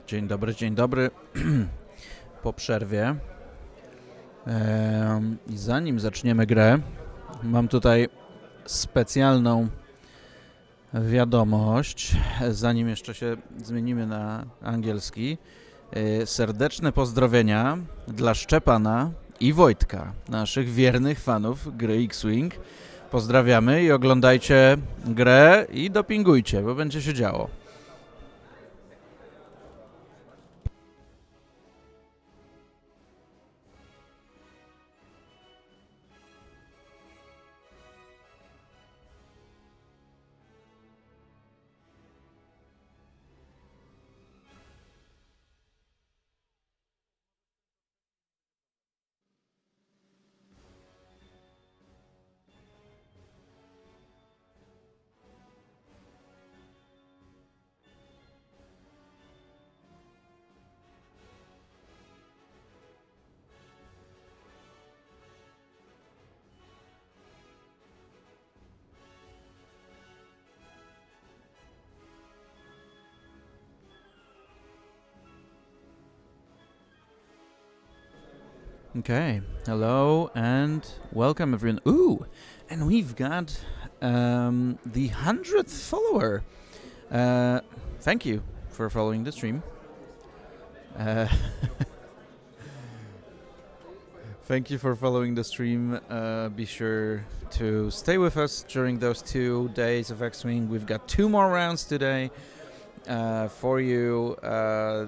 Dzień dobry. Po przerwie. I zanim zaczniemy grę, mam tutaj specjalną wiadomość, zanim jeszcze się zmienimy na angielski. Serdeczne pozdrowienia dla Szczepana i Wojtka, naszych wiernych fanów gry X-Wing. Pozdrawiamy i oglądajcie grę i dopingujcie, bo będzie się działo. Okay, hello and welcome everyone. Ooh, and we've got the 100th follower. Thank you for following the stream. Thank you for following the stream. Be sure to stay with us during those 2 days of X-Wing. We've got 2 more rounds today for you.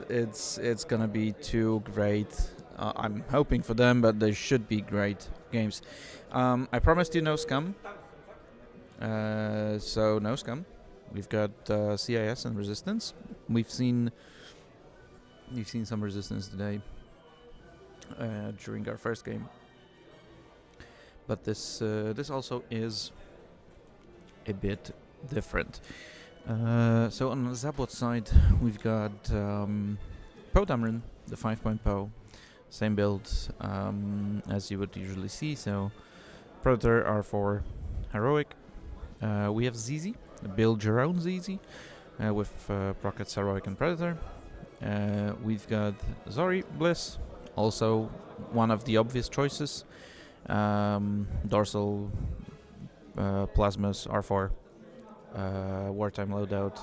It's gonna be 2 great. I'm hoping for them, but they should be great games. I promised you no scum. So no scum. We've got CIS and resistance. We've seen some resistance today during our first game. But this also is a bit different. So on the Zabłot side, we've got Poe Dameron, the 5-point Poe. Same build as you would usually see, so Predator R4 Heroic. We have ZZ, build your own ZZ with Rockets, Heroic and Predator. We've got Zori Bliss, also one of the obvious choices. Dorsal Plasmas R4, wartime loadout.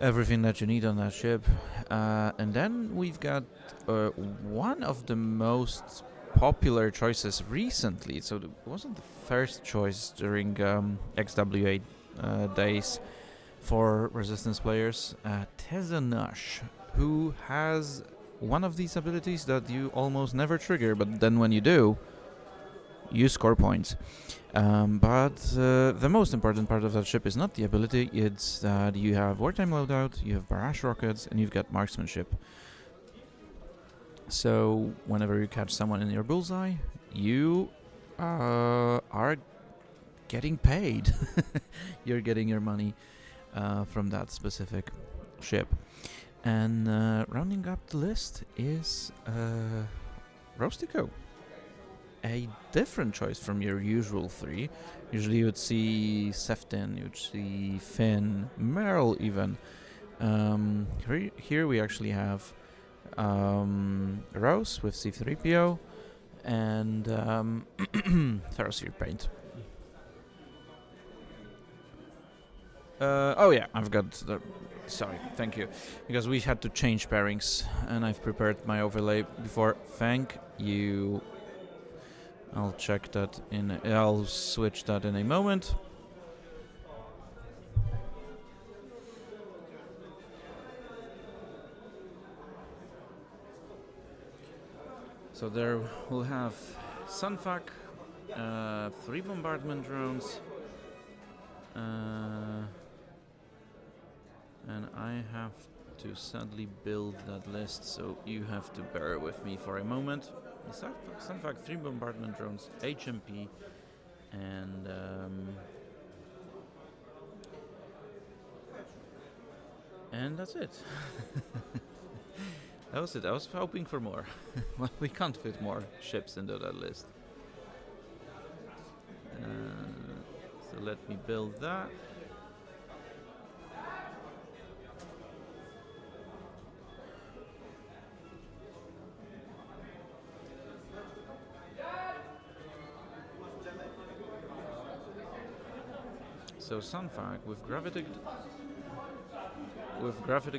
Everything that you need on that ship. And then we've got one of the most popular choices recently. So it wasn't the first choice during XWA days for Resistance players. Tezenash, who has one of these abilities that you almost never trigger, but then when you do, you score points. But the most important part of that ship is not the ability, it's that you have wartime loadout, you have barrage rockets, and you've got marksmanship. So whenever you catch someone in your bullseye, you are getting paid. You're getting your money from that specific ship. And rounding up the list is Rostico. A different choice from your usual 3. Usually you would see Sefton, you would see Finn, Merrill even. Here we actually have Rose with C3PO and Ferroseer Paint. Oh yeah, I've got the... Sorry, thank you. Because we had to change pairings and I've prepared my overlay before. Thank you. I'll check that I'll switch that in a moment. So there we'll have Sunfuck, 3 bombardment drones, and I have to sadly build that list, so you have to bear with me for a moment. Sunfuck, 3 bombardment drones, HMP, and that's it. That was it. I was hoping for more. Well, we can't fit more ships into that list. So let me build that. So Sunfag with gravitic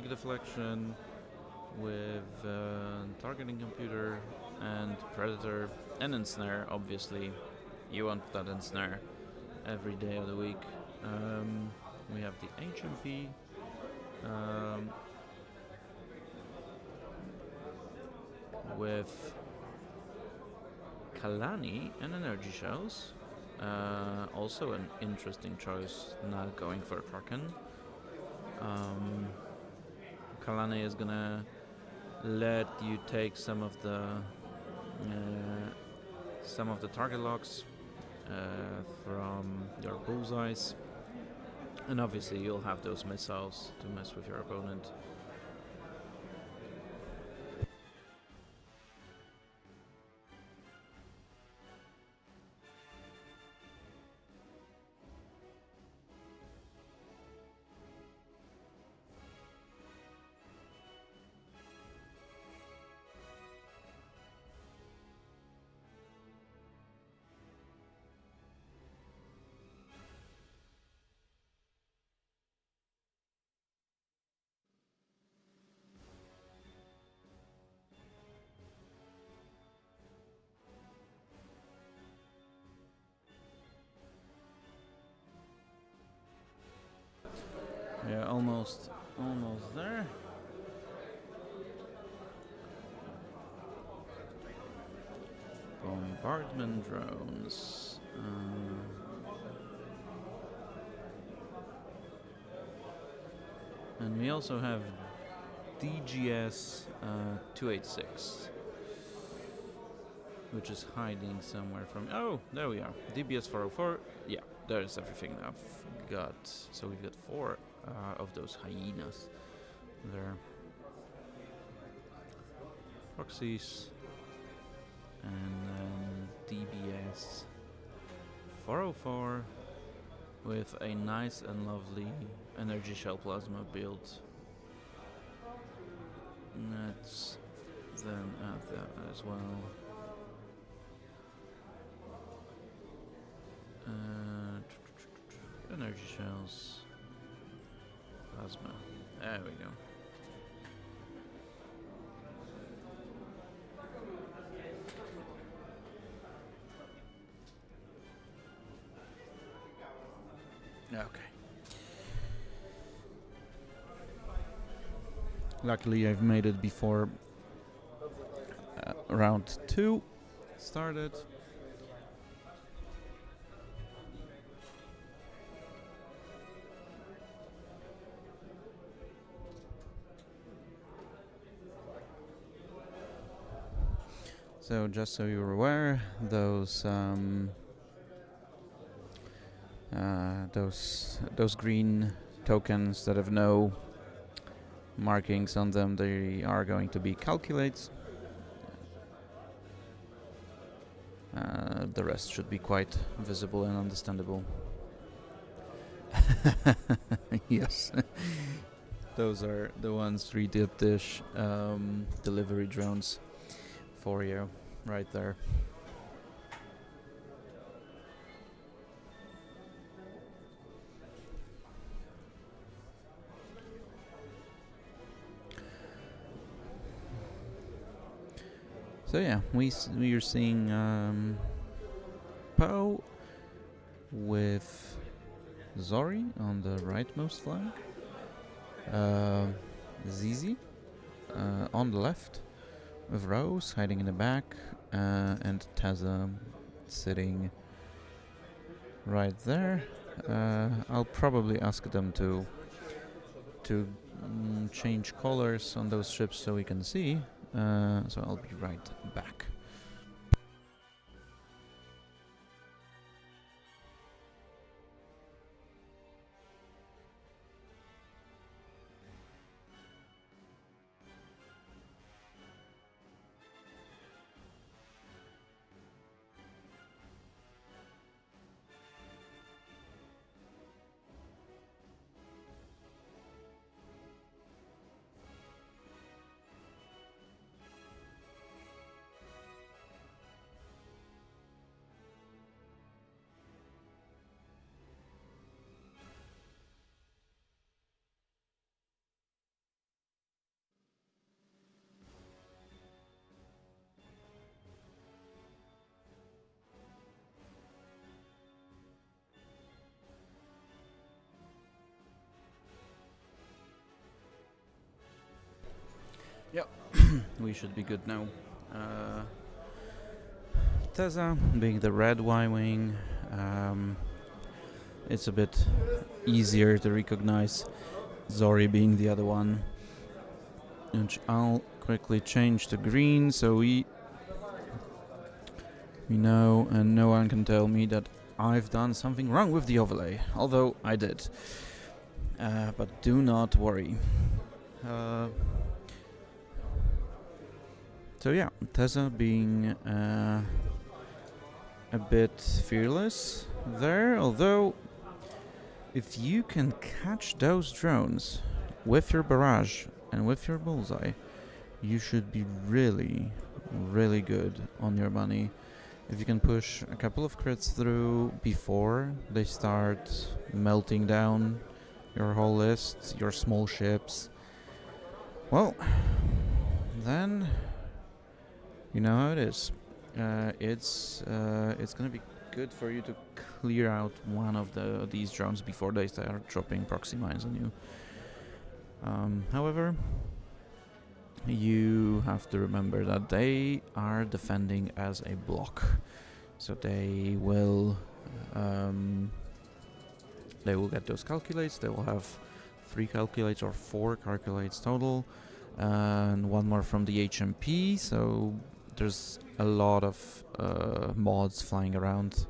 deflection, with targeting computer and predator and ensnare. Obviously, you want that ensnare every day of the week. We have the HMP. With Kalani and energy shells. Also an interesting choice, not going for Kraken. Kalani is gonna let you take some of the target locks from your bullseyes, and obviously you'll have those missiles to mess with your opponent. Yeah, almost there. Bombardment drones. And we also have DGS 286, which is hiding somewhere from... Oh, there we are. DBS 404. Yeah, there's everything I've got. So we've got 4 of those hyenas there. Proxies. And then DBS 404 with a nice and lovely energy shell plasma build. Let's then add that as well. Energy shells, plasma. There we go. Okay. Luckily, I've made it before round 2 started. So just so you're aware, those green tokens that have no markings on them, they are going to be calculates. The rest should be quite visible and understandable. Yes. Those are the ones 3D dish delivery drones for you right there. So yeah, we are seeing Poe with Zori on the rightmost flank, Zizi on the left, with Rose hiding in the back, and Taza sitting right there. I'll probably ask them to change colors on those ships so we can see. So I'll be right back. Yep, we should be good now. Teza being the red Y-wing, it's a bit easier to recognize. Zori being the other one, which I'll quickly change to green so we know and no one can tell me that I've done something wrong with the overlay, although I did. But do not worry. So yeah, Teza being a bit fearless there, although if you can catch those drones with your barrage and with your bullseye, you should be really, really good on your money. If you can push a couple of crits through before they start melting down your whole list, your small ships, well, then you know how it is. It's gonna be good for you to clear out one of these drones before they start dropping proxy mines on you. However, you have to remember that they are defending as a block, so they will get those calculates. They will have 3 calculates or 4 calculates total, and 1 more from the HMP. So there's a lot of mods flying around.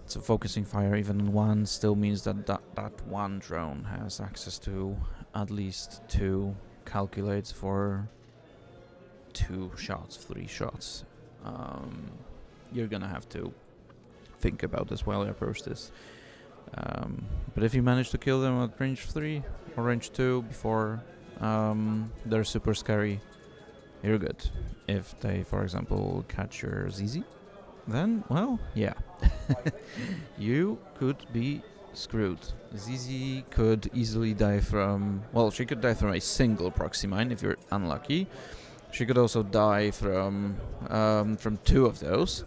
So focusing fire even on 1 still means that one drone has access to at least 2 calculates for 2 shots, 3 shots. You're gonna have to think about this while you approach this. But if you manage to kill them at range 3 or range 2 before they're super scary, you're good. If they, for example, catch your ZZ, then, well, yeah. You could be screwed. ZZ could easily die from... Well, she could die from a single proxy mine if you're unlucky. She could also die from 2 of those.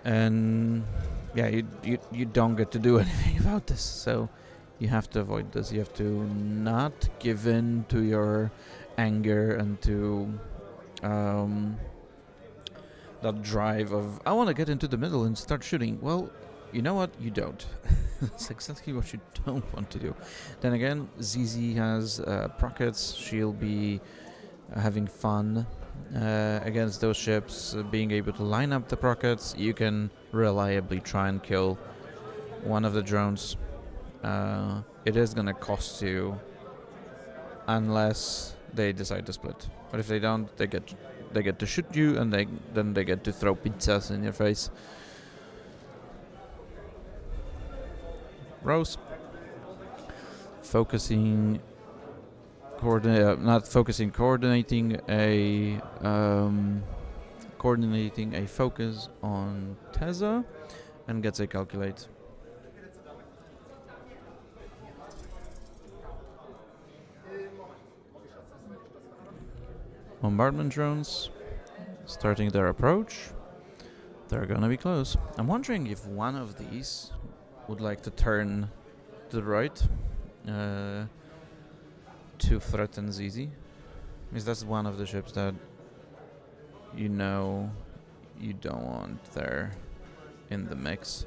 And yeah, you don't get to do anything about this. So you have to avoid this. You have to not give in to your anger and to that drive of, I want to get into the middle and start shooting. Well, you know what? You don't. That's exactly what you don't want to do. Then again, ZZ has prockets. She'll be having fun against those ships, being able to line up the prockets. You can reliably try and kill one of the drones. It is going to cost you unless they decide to split. But if they don't, they get to shoot you, and then they get to throw pizzas in your face. Rose coordinating a focus on Teza, and gets a calculate. Bombardment drones starting their approach. They're gonna be close. I'm wondering if one of these would like to turn to the right to threaten ZZ. Because that's one of the ships that you know you don't want there in the mix.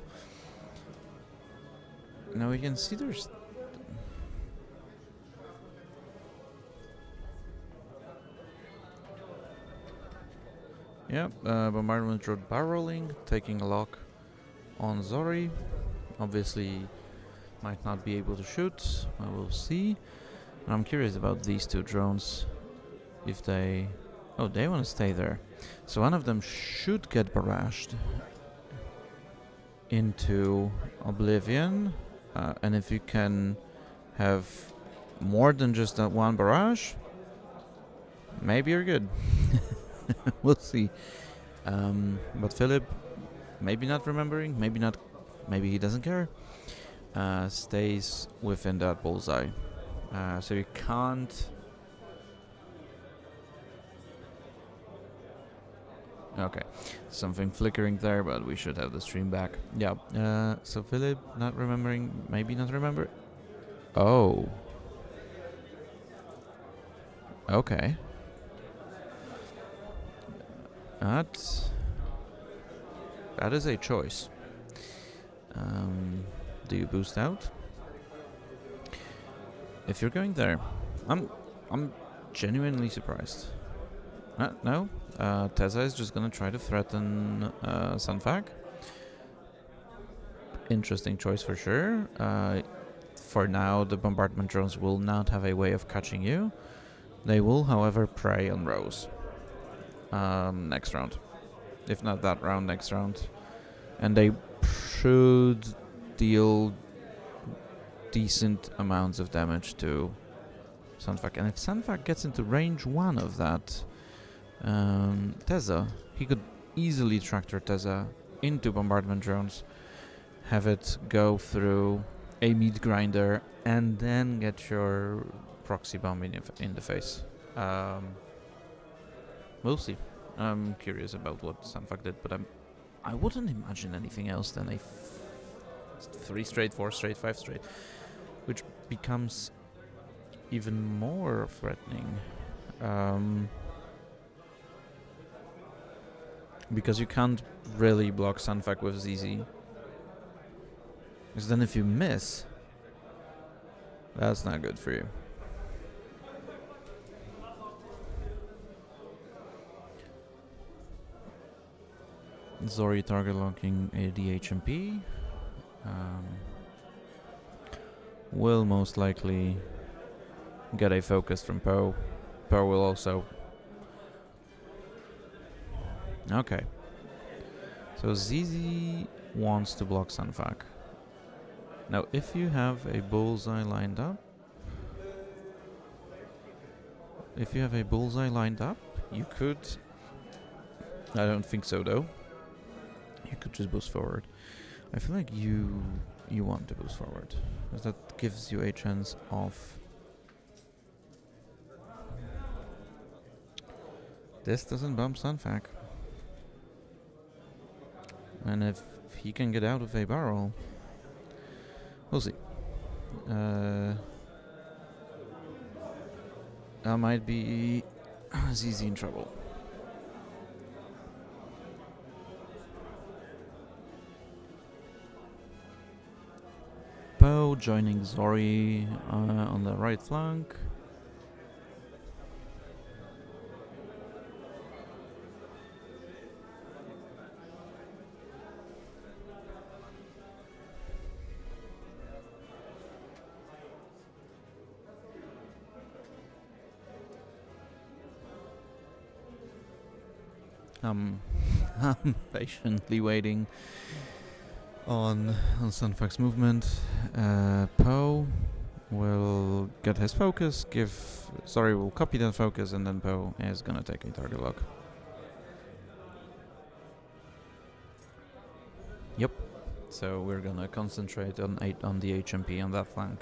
Now we can see there's... bombardment drone barreling, taking a lock on Zori. Obviously might not be able to shoot, I will see. I'm curious about these 2 drones, if they... Oh, they want to stay there. So one of them should get barraged into oblivion, and if you can have more than just that one barrage, maybe you're good. We'll see. But Philip, maybe not remembering, maybe he doesn't care, stays within that bullseye. So you can't... Okay, something flickering there, but we should have the stream back. Yeah, so Philip not remembering, maybe not remember. Oh. Okay. That is a choice. Do you boost out? If you're going there, I'm genuinely surprised. No, Teza is just gonna try to threaten Sunfag. Interesting choice for sure. For now, the bombardment drones will not have a way of catching you. They will, however, prey on Rose. Next round. If not that round, next round. And they should deal decent amounts of damage to Sunfag. And if Sunfag gets into range 1 of that Teza, he could easily tractor Teza into bombardment drones, have it go through a meat grinder, and then get your proxy bomb in the face. We'll see. I'm curious about what Sunfag did, but I wouldn't imagine anything else than a 3 straight, 4 straight, 5 straight, which becomes even more threatening. Because you can't really block Sunfag with ZZ. Because then if you miss, that's not good for you. Zori target locking a DHMP. Will most likely get a focus from Poe. Poe will also... Okay. So ZZ wants to block Sunfag. Now, if you have a bullseye lined up... you could... I don't think so, though. You could just boost forward. I feel like you want to boost forward, because that gives you a chance of... This doesn't bump Sunfag. And if he can get out of a barrel, we'll see. That might be ZZ in trouble. Poe joining Zori on the right flank. I'm patiently waiting on Sunfag's movement. Poe will get his focus, will copy that focus, and then Poe is gonna take a target lock. Yep. So we're gonna concentrate on the HMP on that flank.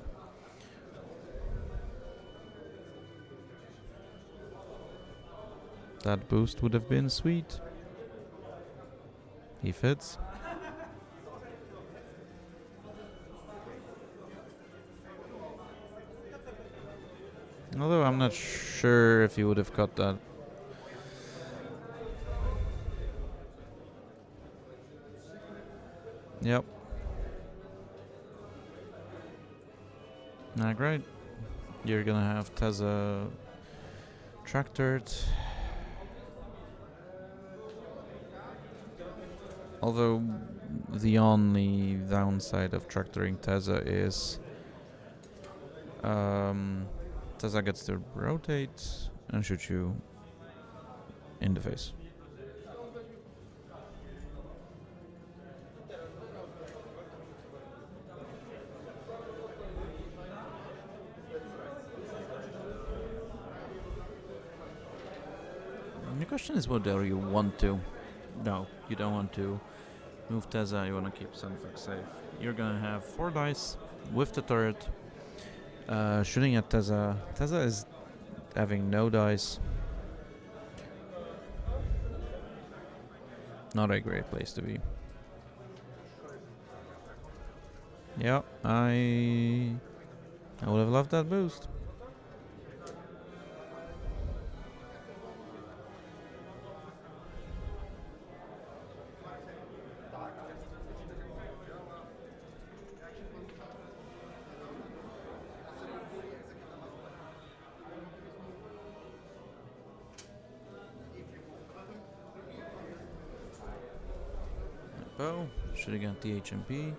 That boost would have been sweet. He fits. Although I'm not sure if he would have caught that. Yep. Not great. You're gonna have Teza tractored. Although the only downside of tractoring Teza is Teza gets to rotate and shoot you in the face. The question is whether you want to. No, you don't want to move Teza, you want to keep Sunfag safe. You're gonna have 4 dice with the turret, shooting at Teza. Teza is having no dice. Not a great place to be. Yeah, I would have loved that boost. UFO, shooting at the HMP.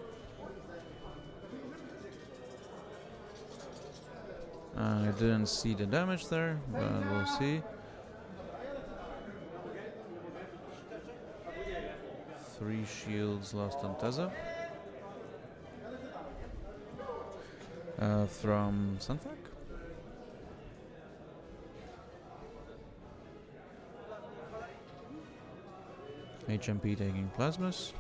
I didn't see the damage there, but we'll see. 3 shields lost on Teza. From Sunfuck. HMP taking plasmas.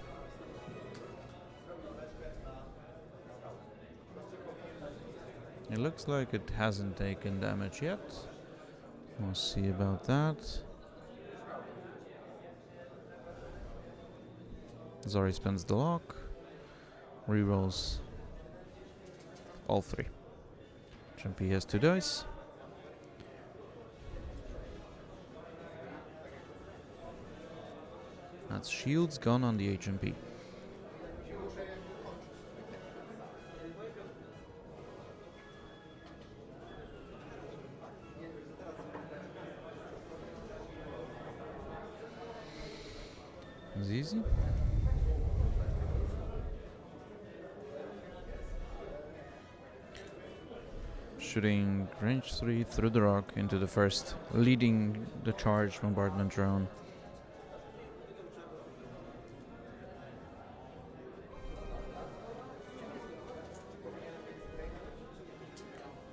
It looks like it hasn't taken damage yet. We'll see about that. Zori spends the lock. Rerolls all 3. HMP has 2 dice. That's shields gone on the HMP. It's easy. Shooting range 3 through the rock into the first, leading the charge bombardment drone.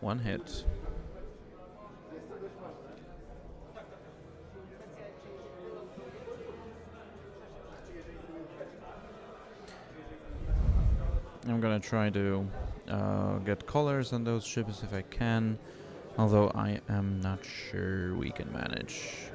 One hit. I'm gonna try to get colors on those ships if I can, although I am not sure we can manage.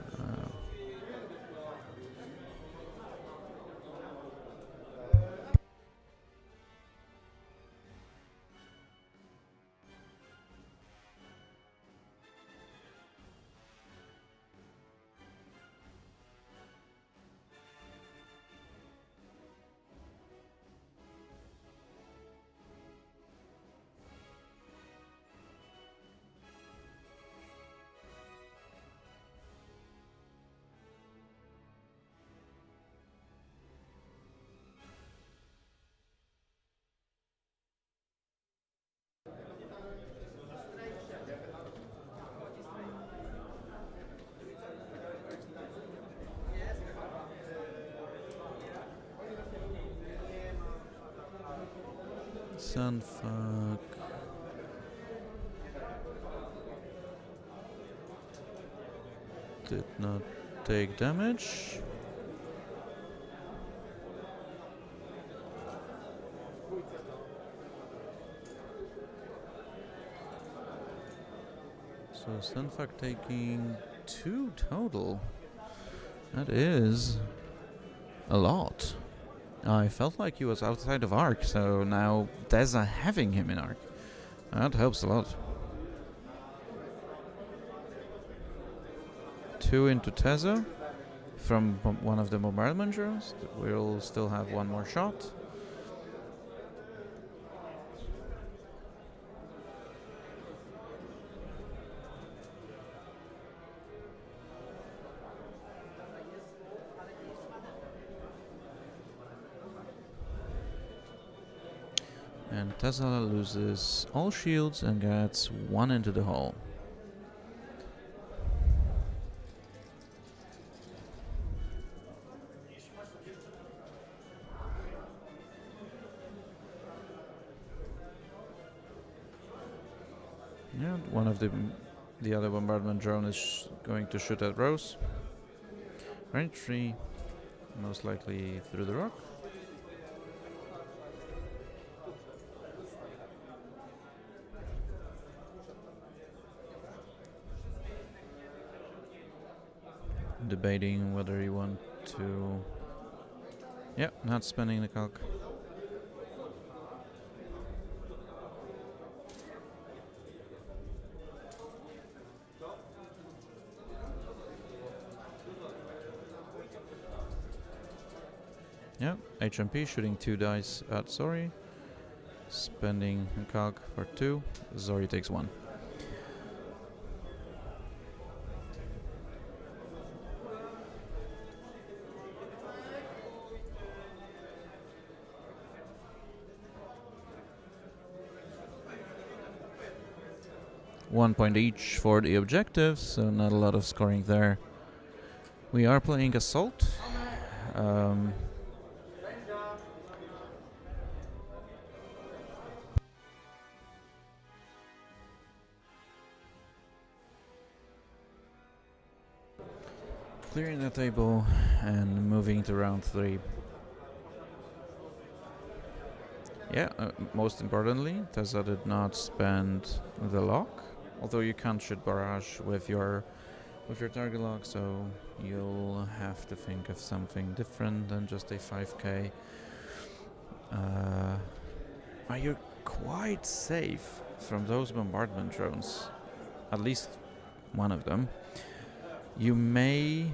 Sunfuck. Did not take damage. So Sunfuck taking 2 total. That is a lot. I felt like he was outside of arc, so now Teza having him in arc. That helps a lot. 2 into Teza from one of the bombardment drones. We'll still have 1 more shot. And Teza loses all shields and gets 1 into the hole. Yeah, one of the other bombardment drone is going to shoot at Rose. Range 3, most likely through the rock. Debating whether you want to... Yeah, not spending the calc. Yeah, HMP shooting 2 dice at Zori. Spending a calc for 2. Zori takes 1. 1 point each for the objectives, so not a lot of scoring there. We are playing Assault. Clearing the table and moving to round 3. Yeah, most importantly, Tessa did not spend the lock, although you can't shoot barrage with your target lock, so you'll have to think of something different than just a 5k. But you're quite safe from those bombardment drones, at least one of them. You may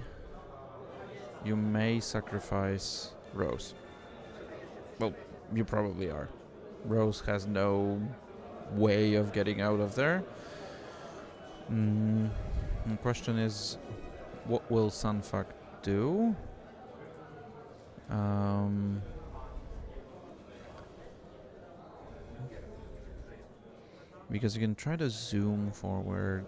sacrifice Rose. Well, you probably are. Rose has no way of getting out of there. The question is, what will Sunfuck do? Because you can try to zoom forward.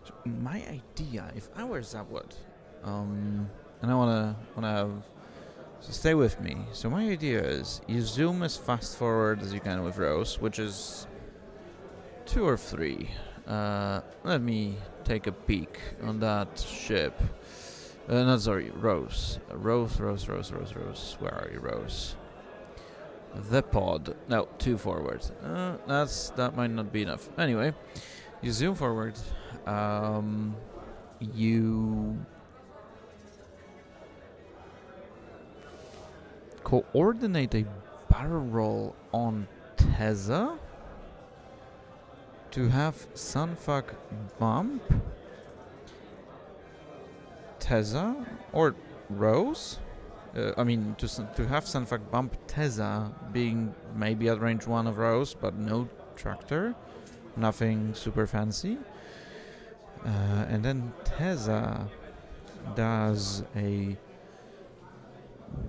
So my idea, if I were Zabłot, and I wanna have, so stay with me. So my idea is you zoom as fast forward as you can with Rose, which is 2 or 3. Let me take a peek on that ship. Not sorry, Rose. Rose. Where are you, Rose? The pod. No, 2 forward. That might not be enough. Anyway, you zoom forward. You coordinate a barrel roll on Tessa to have Sunfuck bump Tessa or Rose. To have Sunfuck bump Tessa, being maybe at range 1 of Rose, but no tractor, nothing super fancy. And then Tessa does a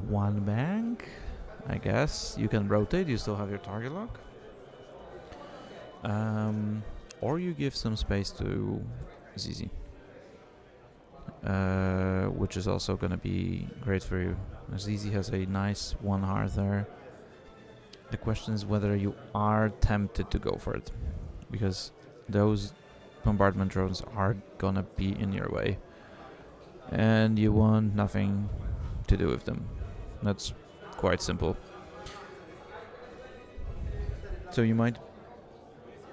1 bank, I guess. You can rotate, you still have your target lock. Or you give some space to ZZ, which is also going to be great for you. ZZ has a nice 1 heart there. The question is whether you are tempted to go for it, because those bombardment drones are gonna be in your way, and you want nothing to do with them. That's quite simple. So you might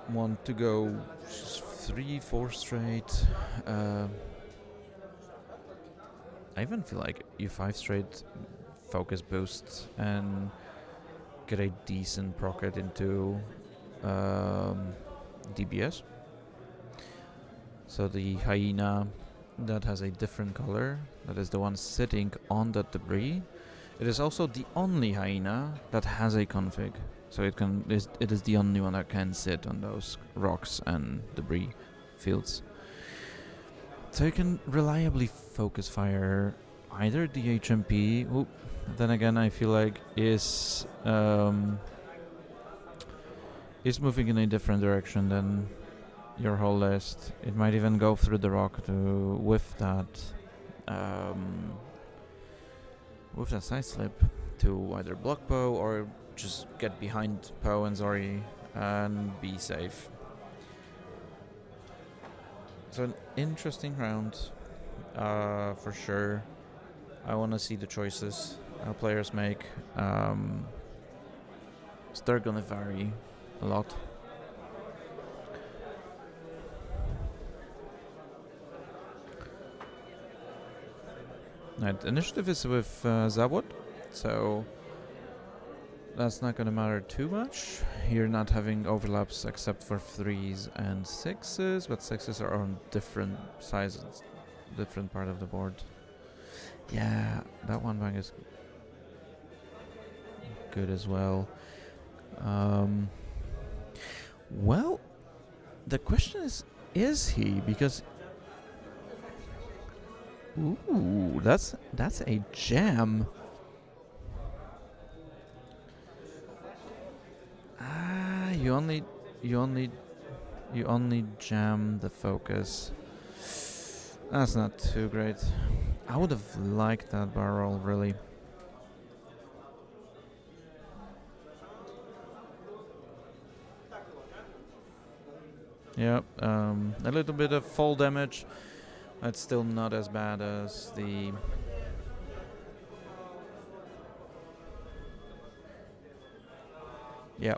want to go 3-4 straight. I even feel like you 5 straight focus boosts and get a decent procket into DBS. So the hyena that has a different color, that is the one sitting on that debris. It is also the only hyena that has a config. So it is the only one that can sit on those rocks and debris fields. So you can reliably focus fire either the HMP, who then again I feel like is moving in a different direction than your whole list. It might even go through the rock with that side slip to either block Poe or just get behind Poe and Zori and be safe. So an interesting round, for sure. I want to see the choices players make. So they're gonna vary a lot. Right, initiative is with Zabłot, so that's not gonna matter too much. You're not having overlaps except for 3s and 6s, but 6s are on different sizes, different part of the board. Yeah, that 1 bang is good as well. Well, the question is he? Because ooh, that's a gem. You only You only jam the focus. That's not too great. I would have liked that barrel, really. Yeah, a little bit of fall damage. It's still not as bad as the... Yeah,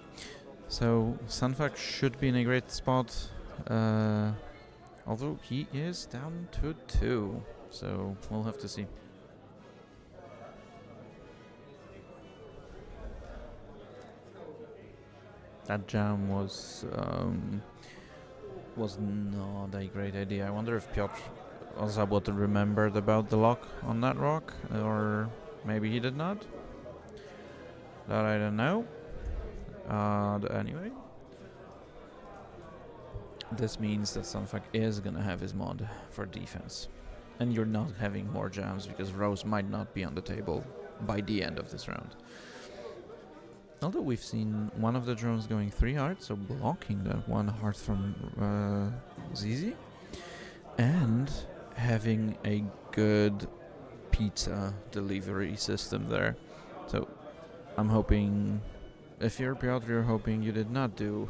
so Sunfuck should be in a great spot, although he is down to 2, so we'll have to see. That jam was not a great idea. I wonder if Piotr or Zabłot remembered about the lock on that rock, or maybe he did not. That I don't know. Anyway, this means that Sunfuck is gonna have his mod for defense, and you're not having more jams because Rose might not be on the table by the end of this round. Although we've seen one of the drones going 3 hearts, so blocking that 1 heart from ZZ, and having a good pizza delivery system there. So I'm hoping, if you're Piotr, you're hoping you did not do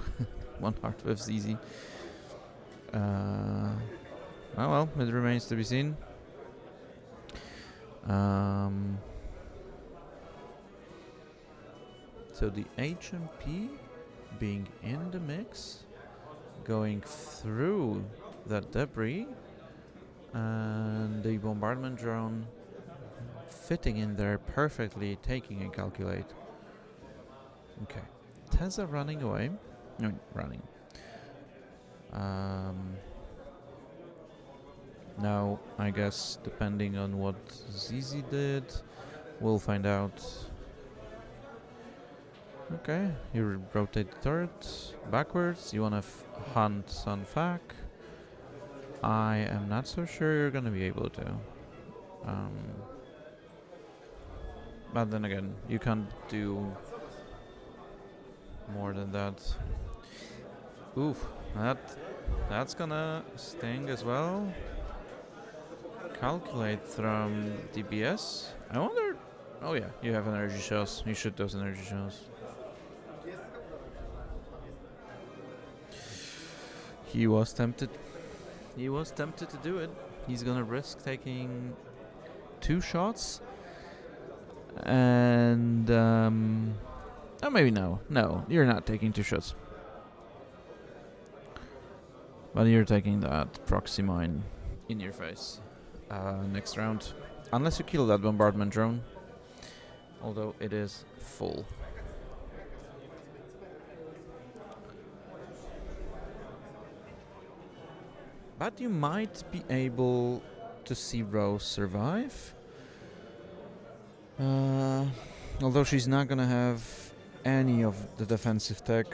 1 heart with ZZ. Oh well, it remains to be seen. So the HMP being in the mix, going through that debris, and the bombardment drone fitting in there perfectly, taking a calculate. Okay, Tessa running away. No, running. Now, I guess depending on what ZZ did, we'll find out. Okay, you rotate the turret backwards. You want to hunt Sunfuck. I am not so sure you're gonna be able to. But then again, you can't do more than that. Oof, that's gonna sting as well. Calculate from DBS. I wonder. Oh yeah, you have energy shells. You shoot those energy shells. He was tempted. He was tempted to do it. He's gonna risk taking 2 shots. And oh, maybe no. No, you're not taking 2 shots. But you're taking that proxy mine in your face next round. Unless you kill that bombardment drone. Although it is full. But you might be able to see Rose survive. Although she's not gonna have any of the defensive tech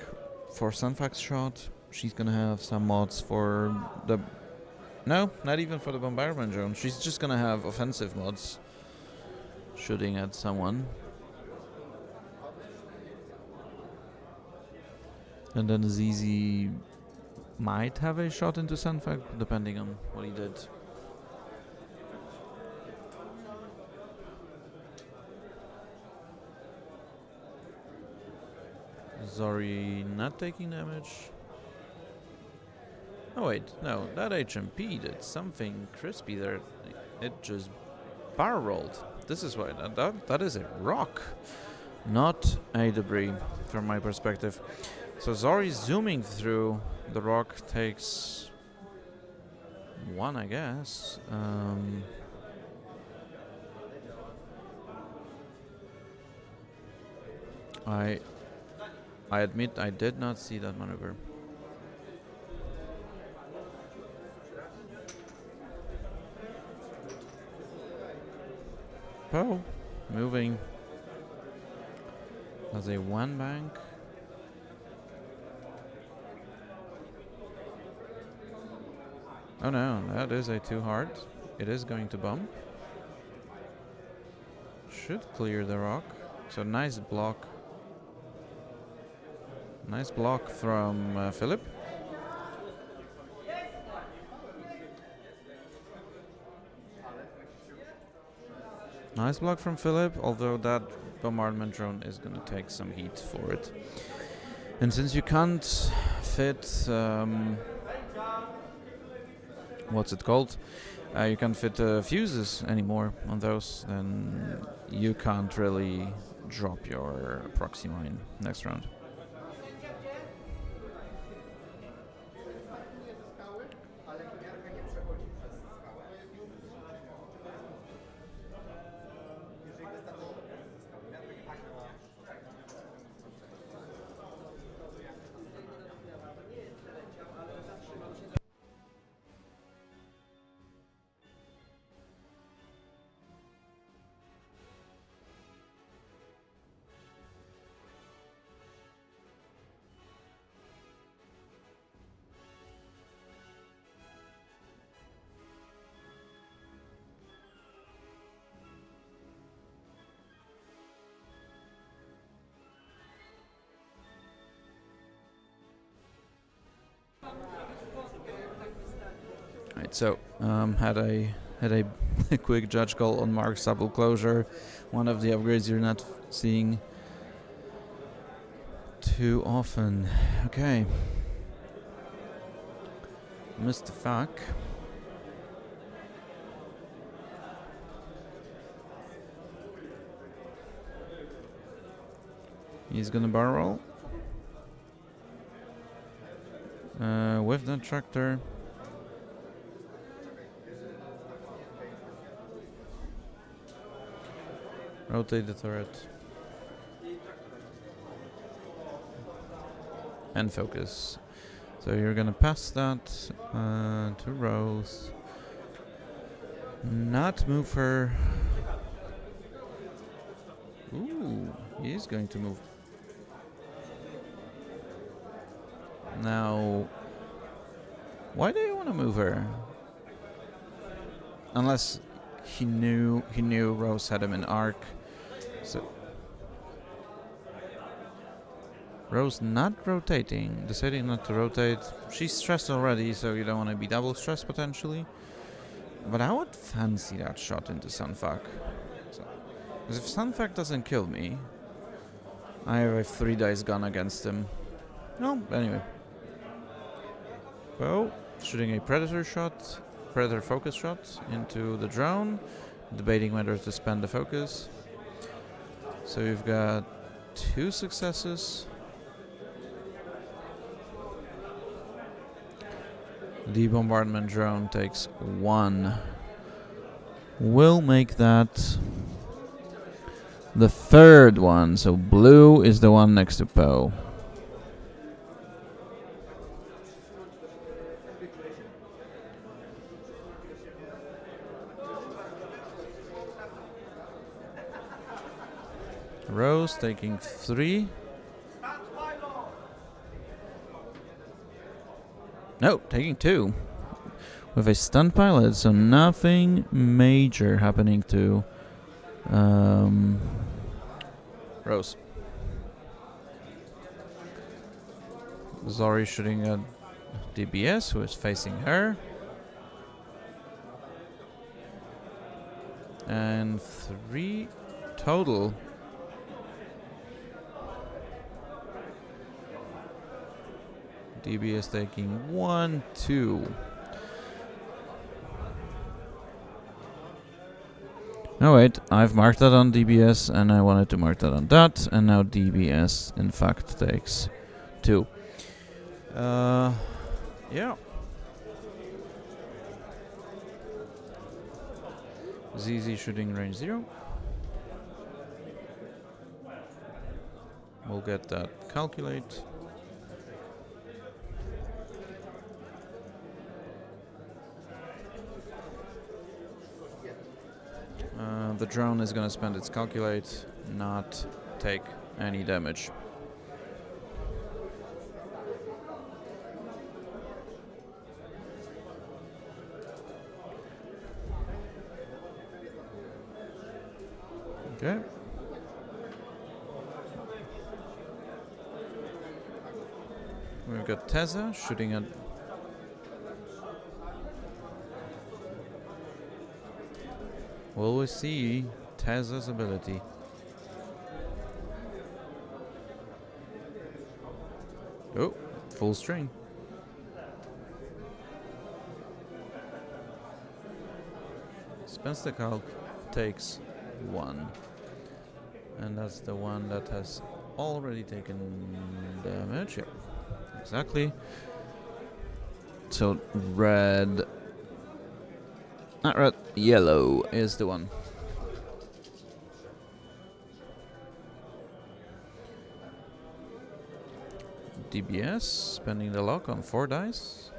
for Sunfuck's shot. She's gonna have some mods for the... No, not even for the bombardment drone. She's just gonna have offensive mods shooting at someone. And then ZZ might have a shot into Sunfuck, depending on what he did. Zori not taking damage. Oh wait, no, that HMP did something crispy there. It just barrel rolled. This is why that is a rock, not a debris from my perspective. So Zori zooming through the rock takes 1, I guess. I admit I did not see that maneuver. Poe moving as a 1 bank. Oh no, that is a 2 hard. It is going to bump. Should clear the rock. So nice block. Nice block from Philip. Nice block from Philip, although that bombardment drone is gonna take some heat for it. And since you can't fit, what's it called? You can't fit fuses anymore on those, then you can't really drop your proxy mine next round. Right, so had a quick judge call on Mark's supple closure, one of the upgrades you're not seeing too often. Okay, Mr. Fuck. He's gonna barrel with the tractor. Rotate the turret. And focus. So you're gonna pass that to Rose. Not move her. Ooh, he's going to move. Now, why do you want to move her? Unless he knew Rose had him in arc. So Rose not rotating, deciding not to rotate. She's stressed already, so you don't want to be double stressed potentially. But I would fancy that shot into Sunfuck. Because if Sunfuck doesn't kill me, I have a 3 dice gun against him. No, anyway. Well, shooting a predator focus shot into the drone, debating whether to spend the focus. So we've got 2 successes. The bombardment drone takes 1. We'll make that the 3rd one, so blue is the one next to Poe. Rose taking 3. No, taking 2. With a stunt pilot, so nothing major happening to Rose. Zori shooting at DBS, who is facing her. And 3 total. DBS taking 1, 2. Oh wait, I've marked that on DBS and I wanted to mark that on that, and now DBS in fact takes 2. Yeah. ZZ shooting range 0. We'll get that calculate. The drone is going to spend its calculate, not take any damage. Okay. We've got Teza shooting at... Will we see Teza's ability. Oh, full string. Spends the calc, takes 1. And that's the one that has already taken damage. Yeah, exactly. So red, not red, yellow is the one. DBS spending the lock on 4 dice.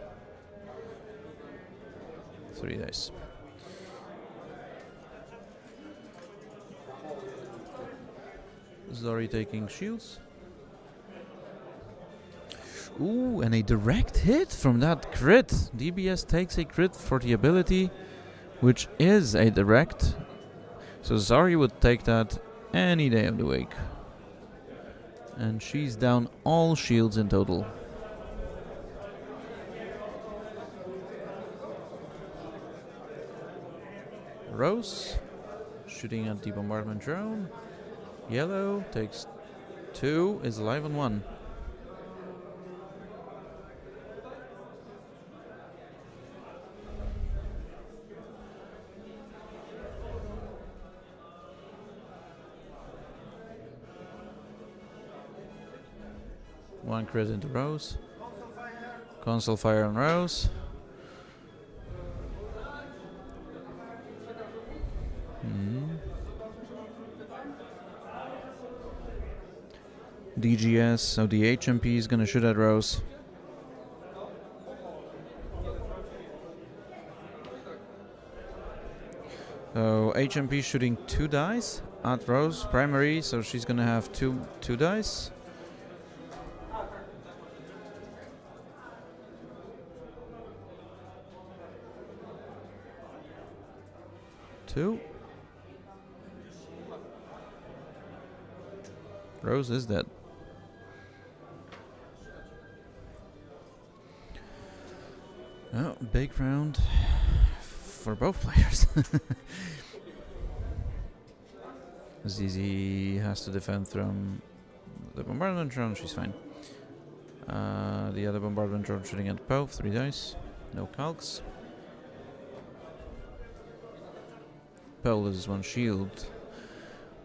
3 dice. Zori taking shields. Ooh, and a direct hit from that crit. DBS takes a crit for the ability, which is a direct. So Zori would take that any day of the week. And she's down all shields in total. Rose, shooting at the bombardment drone. Yellow takes 2, is alive on 1. One crit into Rose. Console fire on Rose. DGS, so the HMP is gonna shoot at Rose. So HMP shooting 2 dice at Rose, primary, so she's gonna have two dice. Two. Rose is dead. Oh, big round for both players. ZZ has to defend from the bombardment drone, she's fine. The other bombardment drone shooting at both, 3 dice, no calcs. Poe loses 1 shield.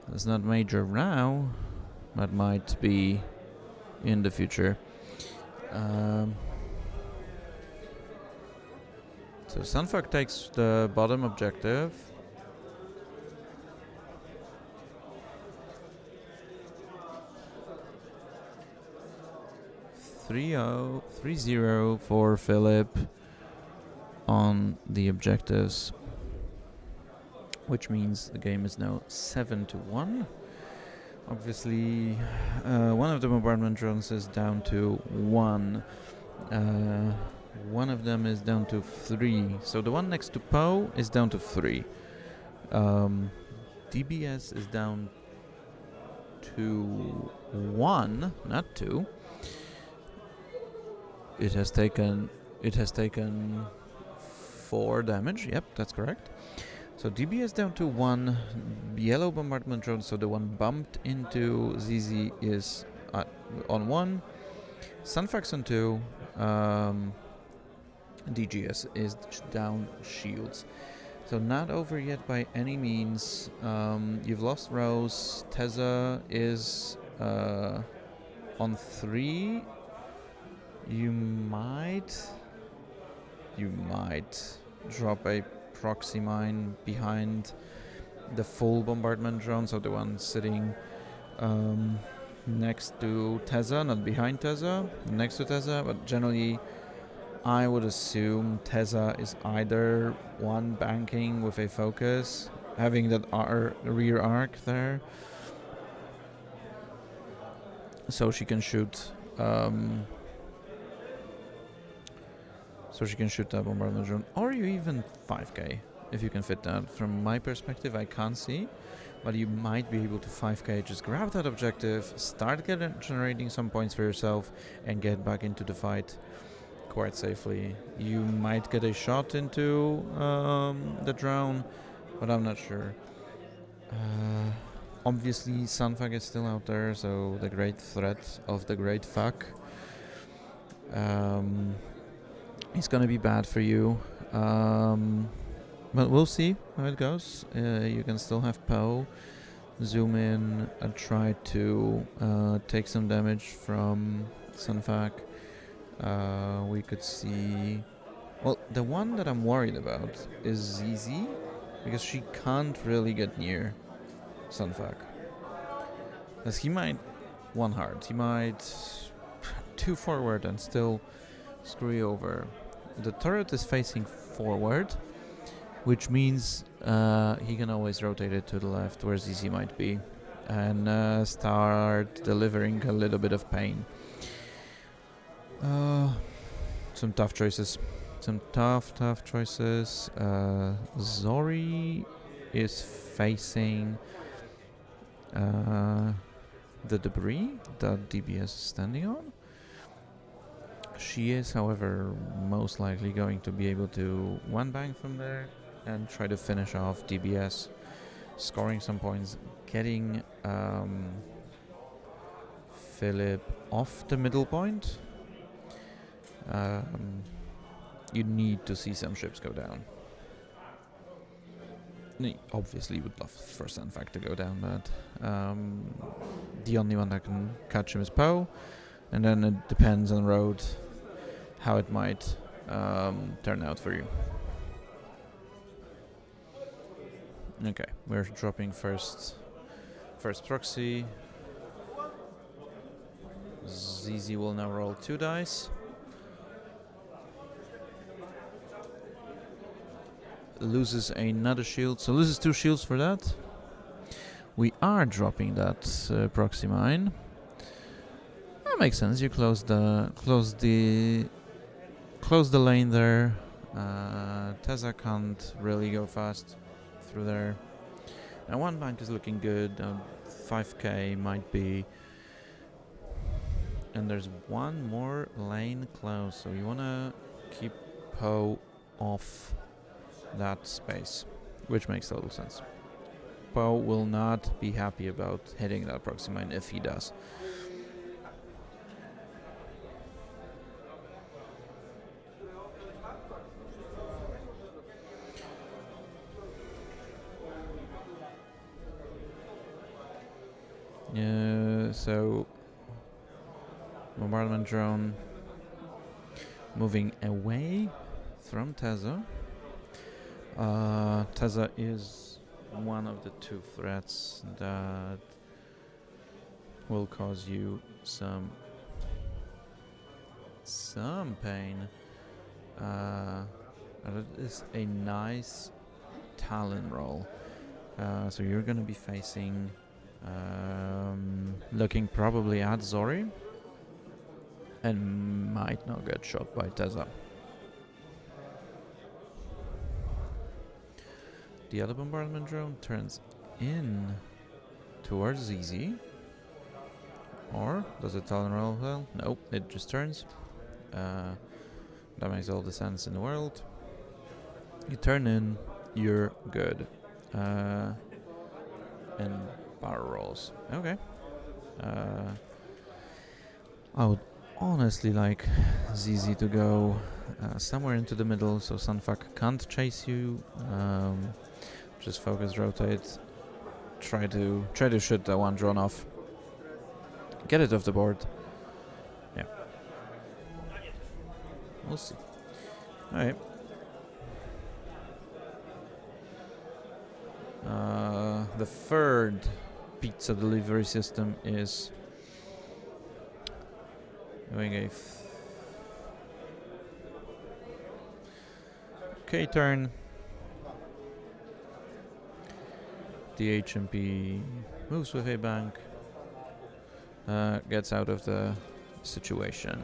That's not major now, but might be in the future. So Sunfuck takes the bottom objective. Three zero for Philip on the objectives, which means the game is now 7-1. Obviously, one of the bombardment drones is down to 1. One of them is down to 3. So the one next to Poe is down to 3. DBS is down to 1, not 2. It has taken 4 damage. Yep, that's correct. So DBS down to 1, yellow bombardment drone, so the one bumped into ZZ is on 1, Sunfax on 2, DGS is down shields. So not over yet by any means. You've lost Rose, Teza is on 3. You might drop a proxy mine behind the full bombardment drone, so the one sitting next to Teza, not behind Teza, next to Teza, but generally I would assume Teza is either one banking with a focus, having that rear arc there, so she can shoot that bombardment drone, or you even 5k if you can fit that. From my perspective, I can't see, but you might be able to 5k, just grab that objective, start generating some points for yourself, and get back into the fight quite safely. You might get a shot into the drone, but I'm not sure. Obviously, Sunfuck is still out there, so the great threat of the great fuck. It's gonna be bad for you. But we'll see how it goes. You can still have Poe zoom in and try to take some damage from Sunfuck. We could see... Well, the one that I'm worried about is ZZ, because she can't really get near Sunfuck. Because he might one hard, he might two forward and still screw you over. The turret is facing forward, which means he can always rotate it to the left where ZZ might be and start delivering a little bit of pain. Some tough choices. Some tough choices. Zori is facing the debris that DBS is standing on. She is, however, most likely going to be able to one bang from there and try to finish off DBS, scoring some points, getting Philip off the middle point. You need to see some ships go down. Obviously would love for Sunfuck to go down, but the only one that can catch him is Poe, and then it depends on road how it might turn out for you. Okay, we're dropping first proxy. ZZ will now roll 2 dice. Loses another shield, so loses 2 shields for that. We are dropping that proxy mine. That makes sense. You close the lane there. Teza can't really go fast through there. Now one bank is looking good. 5k might be, and there's one more lane close, so you wanna keep Poe off that space, which makes total sense. Poe will not be happy about hitting that proxy mine if he does. So bombardment drone moving away from Teza. Teza is one of the 2 threats that will cause you some pain. That is a nice Talon roll. So you're gonna be facing, looking probably at Zori, and might not get shot by Teza. The other bombardment drone turns in towards ZZ. Or does it Talon roll well? Nope, it just turns. That makes all the sense in the world. You turn in, you're good. And power rolls. Okay. I would honestly like ZZ to go somewhere into the middle so Sunfuck can't chase you. Just focus, rotate, try to shoot that one drone off. Get it off the board. Yeah. We'll see. Alright. The third pizza delivery system is doing a okay turn. The HMP moves with a bank, gets out of the situation.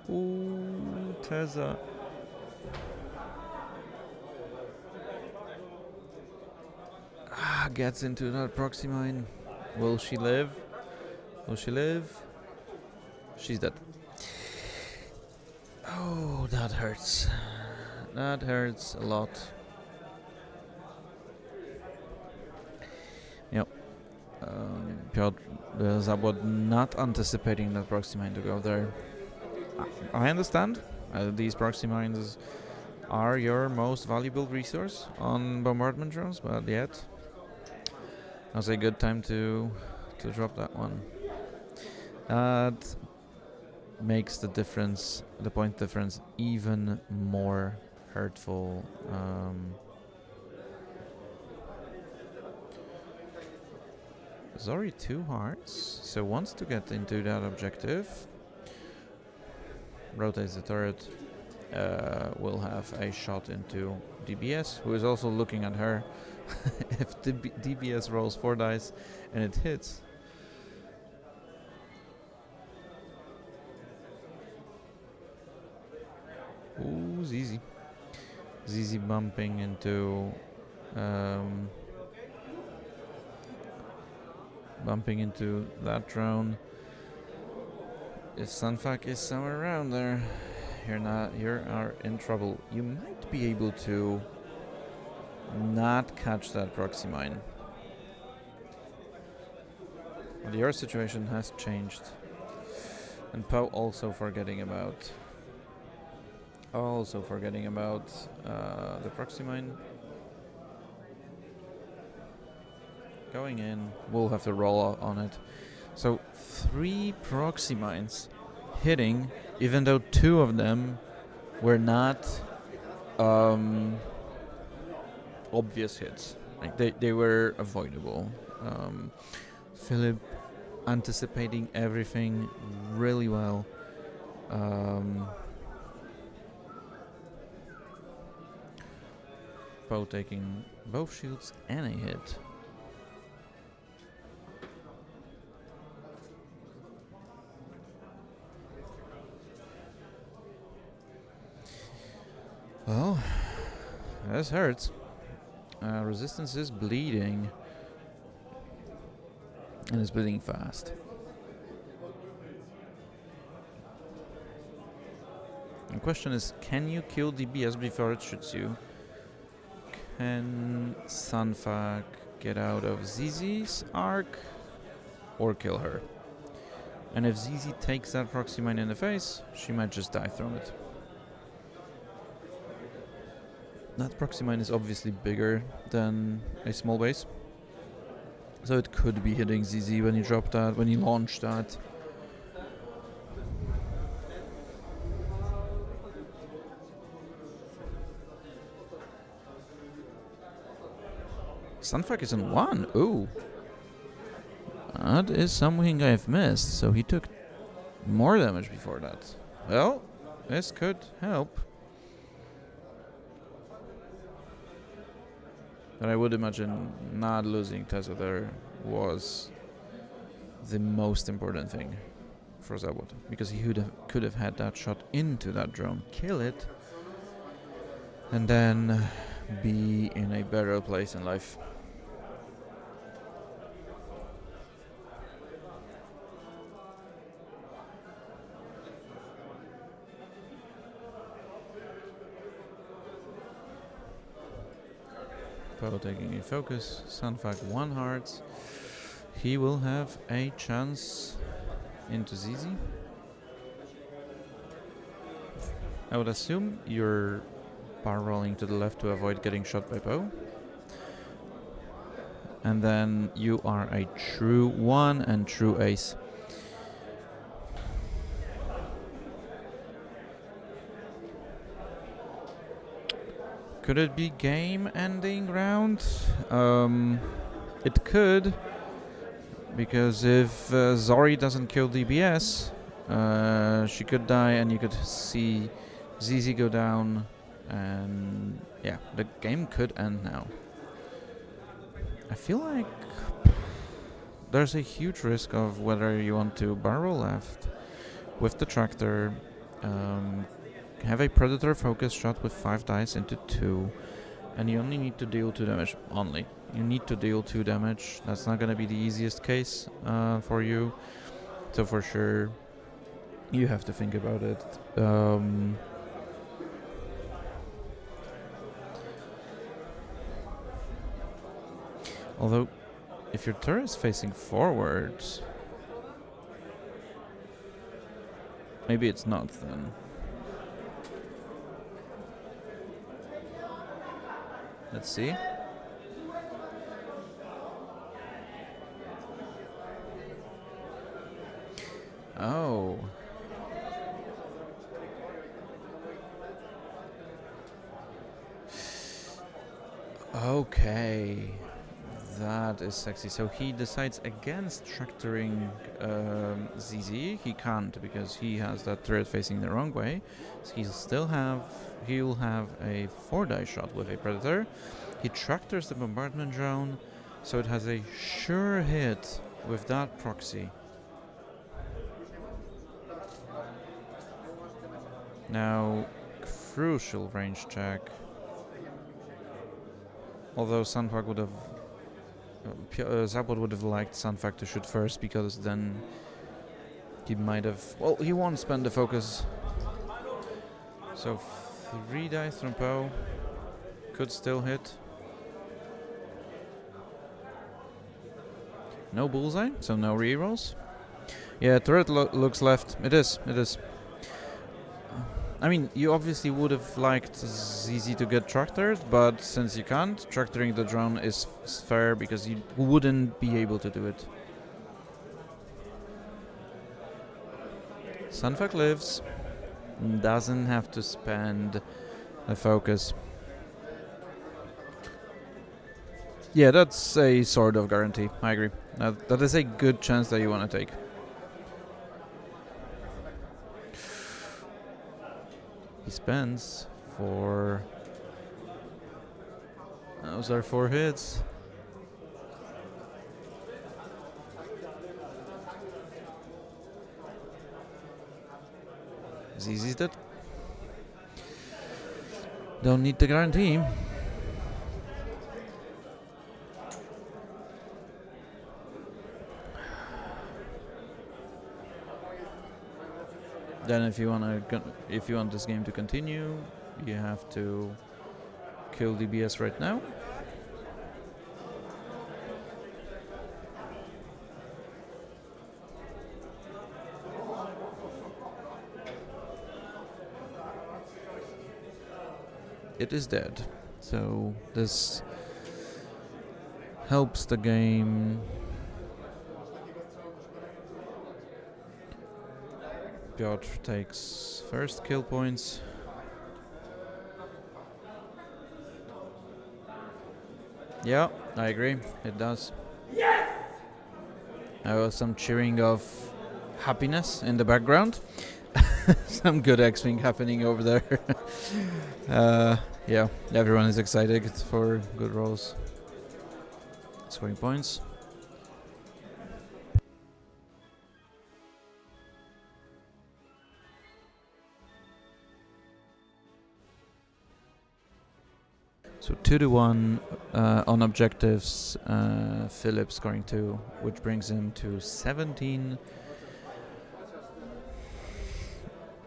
Ooh, Teza gets into that proxy mine. Will she live? Will she live? She's dead. Oh, that hurts. That hurts a lot. Yep. Piotr, Zabłot not anticipating that proxy mine to go there. I understand. These proxy mines are your most valuable resource on bombardment drones, but yet, that's a good time to drop that one. That makes the difference, the point difference, even more hurtful. Zori 2 hearts, so wants to get into that objective. Rotates the turret. Will have a shot into DBS, who is also looking at her. If DBS rolls 4 dice and it hits, ooh, ZZ. ZZ bumping into that drone. If Sunfuck is somewhere around there, you are in trouble. You might be able to not catch that proxy mine. But your situation has changed. And Poe also forgetting about the proxy mine. Going in, we'll have to roll on it. So 3 proxy mines hitting, even though 2 of them were not obvious hits. Like they were avoidable. Philip anticipating everything really well. Poe taking both shields and a hit. Well, this hurts. Resistance is bleeding. And it's bleeding fast. The question is, can you kill DBS before it shoots you? Can Sunfuck get out of ZZ's arc or kill her? And if ZZ takes that proxy mine in the face, she might just die from it. That proxy mine is obviously bigger than a small base, so it could be hitting ZZ when you drop that, when you launch that. Sunfuck is in 1. Ooh. That is something I've missed, so he took more damage before that. Well, this could help. But I would imagine not losing Tessa there was the most important thing for Zabłot, because he could have had that shot into that drone, kill it, and then be in a better place in life. Poe taking a focus, Sunfuck 1 heart. He will have a chance into ZZ. I would assume you're bar rolling to the left to avoid getting shot by Poe. And then you are a true 1 and true ace. Could it be game-ending round? It could, because if Zori doesn't kill DBS, she could die, and you could see ZZ go down, and yeah, the game could end now. I feel like there's a huge risk of whether you want to barrel left with the tractor, have a predator focus shot with 5 dice into 2, and you only need to deal 2 damage only. You need to deal 2 damage. That's not gonna be the easiest case for you. So for sure, you have to think about it. Although, if your turret is facing forwards, maybe it's not then. Let's see. Oh. Okay. That is sexy. So he decides against tractoring ZZ. He can't because he has that turret facing the wrong way. So he'll have a 4-die shot with a Predator. He tractors the bombardment drone, so it has a sure hit with that proxy. Now, crucial range check. Although Sunfuck would have... Zabłot would have liked Sunfuck to shoot first, because then he might have... Well, he won't spend the focus. So 3 dice from Poe. Could still hit. No bullseye, so no rerolls. Yeah, turret looks left. It is. I mean, you obviously would have liked ZZ to get tractored, but since you can't, tractoring the drone is fair because you wouldn't be able to do it. Sunfuck lives, doesn't have to spend the focus. Yeah, that's a sort of guarantee, I agree. That is a good chance that you want to take. He spends 4. Those are 4 hits. ZZ's dead. Don't need the guarantee. Then if you want this game to continue, you have to kill DBS right now. It is dead, so this helps the game. Piotr takes first kill points. Yeah, I agree, it does. Yes! There was some cheering of happiness in the background. Some good X-Wing happening over there. Yeah, everyone is excited for good rolls. Scoring points. So 2-1 on objectives, Philip scoring 2, which brings him to 17.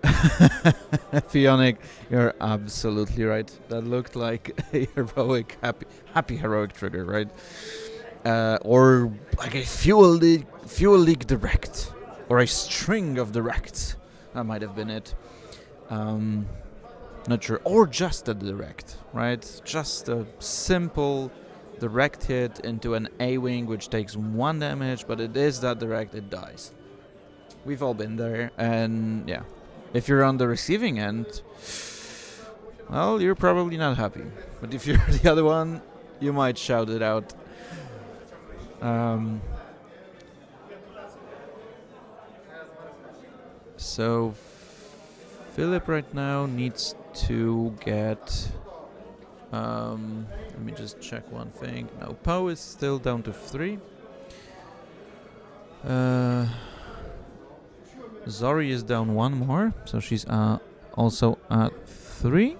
Fionic, you're absolutely right. That looked like a heroic, happy heroic trigger, right? Or like a fuel leak direct, or a string of directs. That might have been it. Not sure. Or just a direct, right? Just a simple direct hit into an A-wing, which takes 1 damage, but it is that direct, it dies. We've all been there, and yeah. If you're on the receiving end, well, you're probably not happy. But if you're the other one, you might shout it out. So Philip right now needs to get... let me just check one thing. Now, Poe is still down to 3. Zori is down 1 more, so she's also at 3.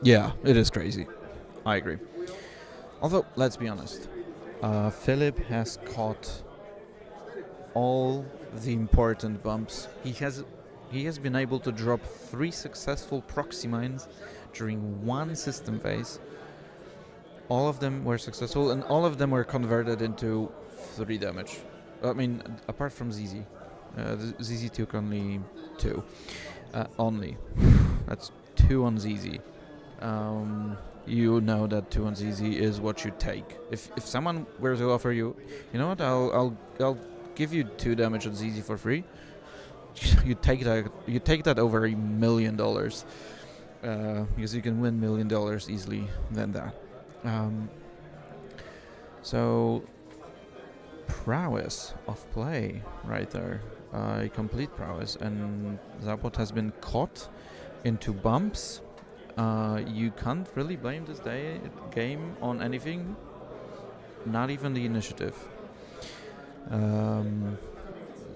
Yeah, it is crazy. I agree. Although, let's be honest, Philip has caught all the important bumps. He has been able to drop 3 successful proxy mines during one system phase. All of them were successful, and all of them were converted into 3 damage. I mean, apart from ZZ. ZZ took only 2. Only. That's 2 on ZZ. You know that 2 on ZZ is what you take. If someone were to offer you, you know what, I'll give you 2 damage on ZZ for free, you take that over $1 million, because you can win $1 million easily than that. So prowess of play right there, a complete prowess, and Zabłot has been caught into bumps. You can't really blame this game on anything, not even the initiative.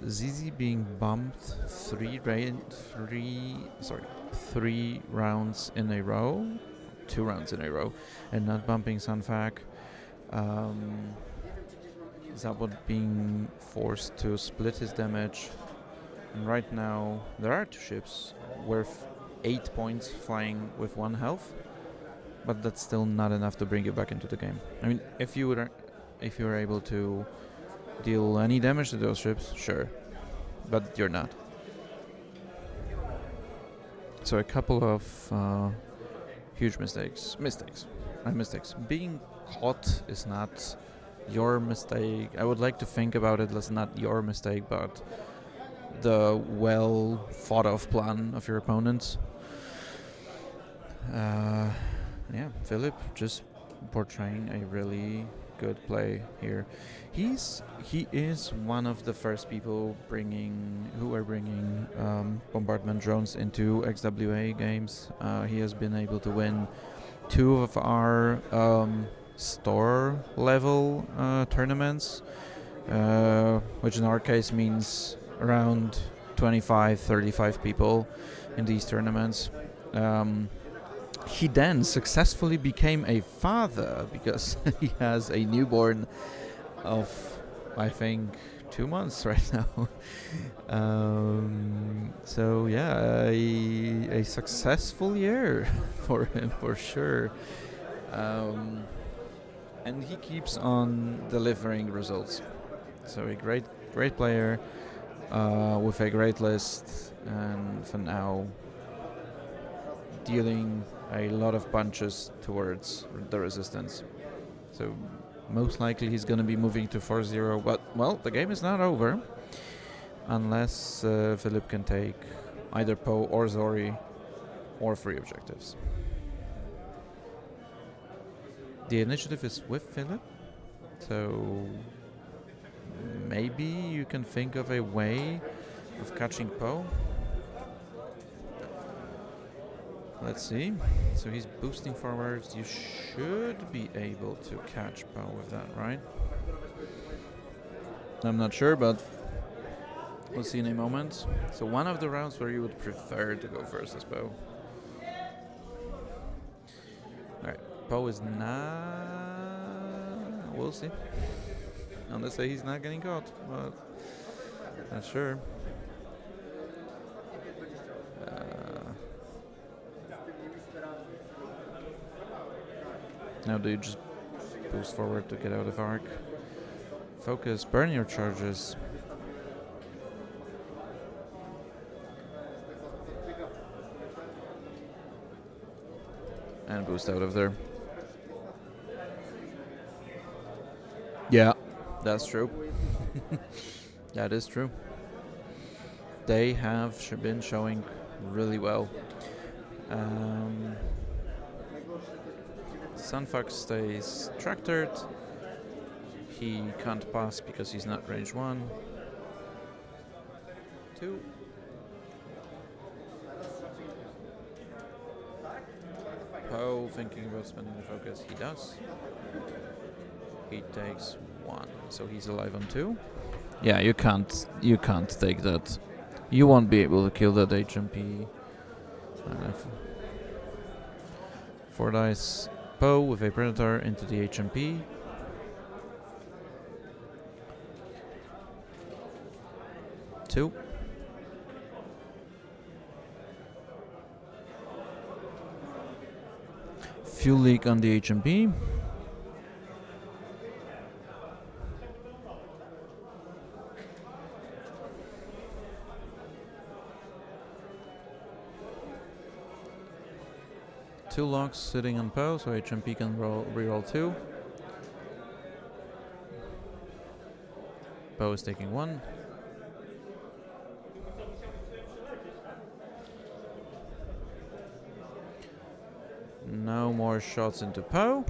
ZZ being bumped 3 rounds in a row, 2 rounds in a row, and not bumping Sunfac. Zabłot being forced to split his damage, and right now there are 2 ships worth 8 points flying with 1 health, but that's still not enough to bring you back into the game. I mean, if you were able to deal any damage to those ships, sure, but you're not. So a couple of huge mistakes. Being caught is not your mistake. I would like to think about it as not your mistake, but the well thought of plan of your opponents. Philip just portraying a really good play here. He is one of the first people who are bringing bombardment drones into XWA games. He has been able to win 2 of our store level tournaments, which in our case means around 25-35 people in these tournaments. He then successfully became a father because he has a newborn of, I think, 2 months right now. So yeah, a successful year for him for sure. And he keeps on delivering results. So a great player with a great list, and for now dealing a lot of punches towards the resistance. So most likely he's going to be moving to 4-0, but well, the game is not over unless Philip can take either Poe or Zori or 3 objectives. The initiative is with Philip, so maybe you can think of a way of catching Poe. Let's see. So he's boosting forwards. You should be able to catch Poe with that, right? I'm not sure, but we'll see in a moment. So one of the rounds where you would prefer to go first is Poe. Alright, Poe is not... We'll see. Unless he's not getting caught, but not sure. Now do you just boost forward to get out of arc? Focus, burn your charges. And boost out of there. Yeah, that's true. That is true. They have been showing really well. Sunfuck stays tractored. He can't pass because he's not range 1. 2. Poe thinking about spending the focus. He does. He takes 1, so he's alive on 2. Yeah, you can't take that. You won't be able to kill that HMP. 4 dice Poe with a Predator into the HMP. Two. Fuel leak on the HMP. Two locks sitting on Poe, so HMP can reroll 2. Poe is taking 1. No more shots into Poe.